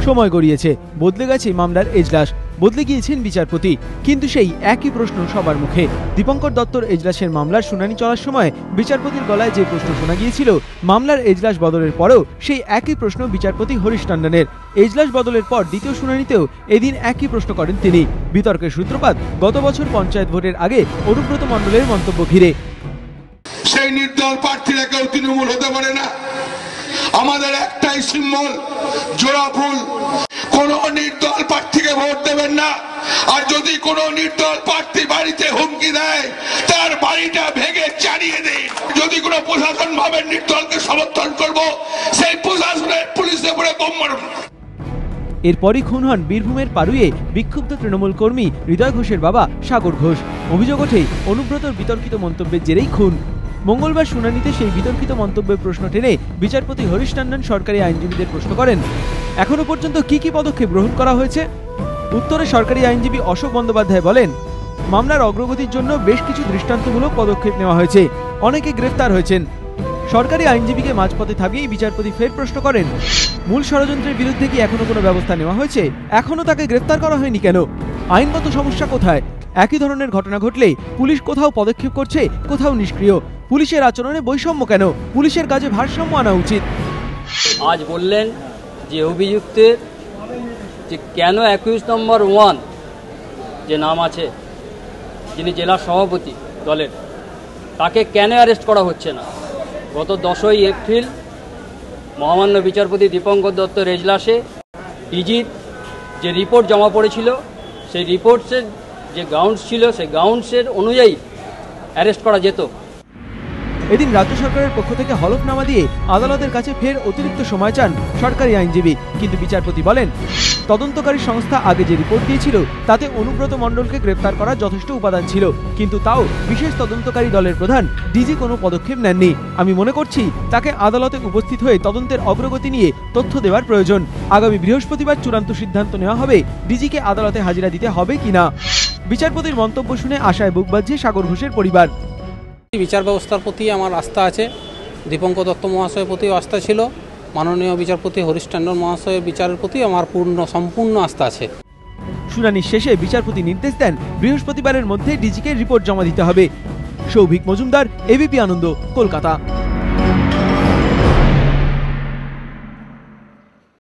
সময় গড়িয়েছে, বদলে গেছে মামলার এজলাস, বদলে গিয়েছেন বিচারপতি, কিন্তু সেই একই প্রশ্ন সবার মুখে। দীপঙ্কর দত্তর এজলাসের মামলার শুনানি চলার সময় বিচারপতির গলায় যে প্রশ্ন শোনা গিয়েছিল, মামলার এজলাস বদলের পরেও সেই একই প্রশ্ন বিচারপতি হরিশ টন্ডনের। এজলাস বদলের পর দ্বিতীয় শুনানিতেও এদিন একই প্রশ্ন করেন তিনি। বিতর্কের সূত্রপাত গত বছর পঞ্চায়েত ভোটের আগে অনুব্রত মণ্ডলের মন্তব্য ঘিরে। সেই নির্দল প্রার্থীরা কেউ তৃণমূল হতে পারে না, আমাদের একটাই সিম্বল জোড়া ফুল। কোন নির্দল প্রার্থীকে ভোট দেবেন না, আর যদি কোন নির্দল প্রার্থী বাড়িতে হুমকি দেয় তার বাড়িটা ভেঙে চালিয়ে দিন। যদি কোন প্রশাসন ভাবে নির্দলকে সমর্থন করব, সেই প্রশাসনের পুলিশের উপরে বোম মারব। এরপরই খুন হন বীরভূমের পারুয়ে বিক্ষুব্ধ তৃণমূল কর্মী হৃদয় ঘোষের বাবা সাগর ঘোষ। অভিযোগ ওঠে অনুব্রতর বিতর্কিত মন্তব্যের জেরেই খুন। মঙ্গলবার শুনানিতে সেই বিতর্কিত মন্তব্যের প্রশ্ন টেনে বিচারপতি হরিশ টন্ডন সরকারি আইনজীবীদের প্রশ্ন করেন, এখনো পর্যন্ত কি কি পদক্ষেপ গ্রহণ করা হয়েছে? উত্তরে সরকারি আইনজীবী অশোক বন্দ্যোপাধ্যায় বলেন, মামলার অগ্রগতির জন্য বেশ কিছু দৃষ্টান্তমূলক পদক্ষেপ নেওয়া হয়েছে, অনেকে গ্রেফতার হয়েছেন। সরকারি আইনজীবীকে মাঝপথে থামিয়েই বিচারপতি ফের প্রশ্ন করেন, মূল ষড়যন্ত্রের বিরুদ্ধে কি এখনো কোনো ব্যবস্থা নেওয়া হয়েছে? এখনো তাকে গ্রেফতার করা হয়নি কেন? আইনগত সমস্যা কোথায়? একই ধরনের ঘটনা ঘটলে পুলিশ কোথাও পদক্ষেপ করছে, কোথাও নিষ্ক্রিয়। পুলিশের আচরণে বৈষম্য কেন? পুলিশের কাজে ভারসাম্য আনা উচিত। আজ বললেন যে অভিযুক্তের যে কেন 21 নম্বর 1 যে নাম আছে, যিনি জেলা সভাপতি দলের, তাকে কেন অ্যারেস্ট করা হচ্ছে না? গত 10ই এপ্রিল মহামান্য বিচারপতি দীপঙ্কর দত্তর এজলাসে ডিজির যে রিপোর্ট জমা পড়েছিল, সেই রিপোর্টসের যে গ্রাউন্ডস ছিল, সেই গ্রাউন্ডসের অনুযায়ী অ্যারেস্ট করা যেত। এদিন রাজ্য সরকারের পক্ষ থেকে হলফনামা দিয়ে আদালতের কাছে ফের অতিরিক্ত সময় চান সরকারি আইনজীবী, কিন্তু বিচারপতি বলেন, তদন্তকারী সংস্থা আগে যে রিপোর্ট দিয়েছিল তাতে অনুব্রত মণ্ডলকে গ্রেফতার করার যথেষ্ট উপাদান ছিল, কিন্তু তাও বিশেষ তদন্তকারী দলের প্রধান ডিজি কোনো পদক্ষেপ নেননি। আমি মনে করছি তাকে আদালতে উপস্থিত হয়ে তদন্তের অগ্রগতি নিয়ে তথ্য দেওয়ার প্রয়োজন। আগামী বৃহস্পতিবার চূড়ান্ত সিদ্ধান্ত নেওয়া হবে ডিজিকে আদালতে হাজিরা দিতে হবে কিনা। বিচারপতির মন্তব্য শুনে আশায় বুক বাঁধছে সাগর ঘোষের পরিবার। বিচার ব্যবস্থার প্রতি আমার আস্থা আছে, দীপঙ্কর দত্ত মহাশয়ের প্রতিও আস্থা ছিল, মাননীয় বিচারপতি হরিশ টন্ডন মহাশয়ের বিচারের প্রতি আমার সম্পূর্ণ আস্থা আছে। শুনানির শেষে বিচারপতি নির্দেশ দেন বৃহস্পতিবারের মধ্যে ডিজিকে রিপোর্ট জমা দিতে হবে। সৌভিক মজুমদার, এবিপি আনন্দ, কলকাতা।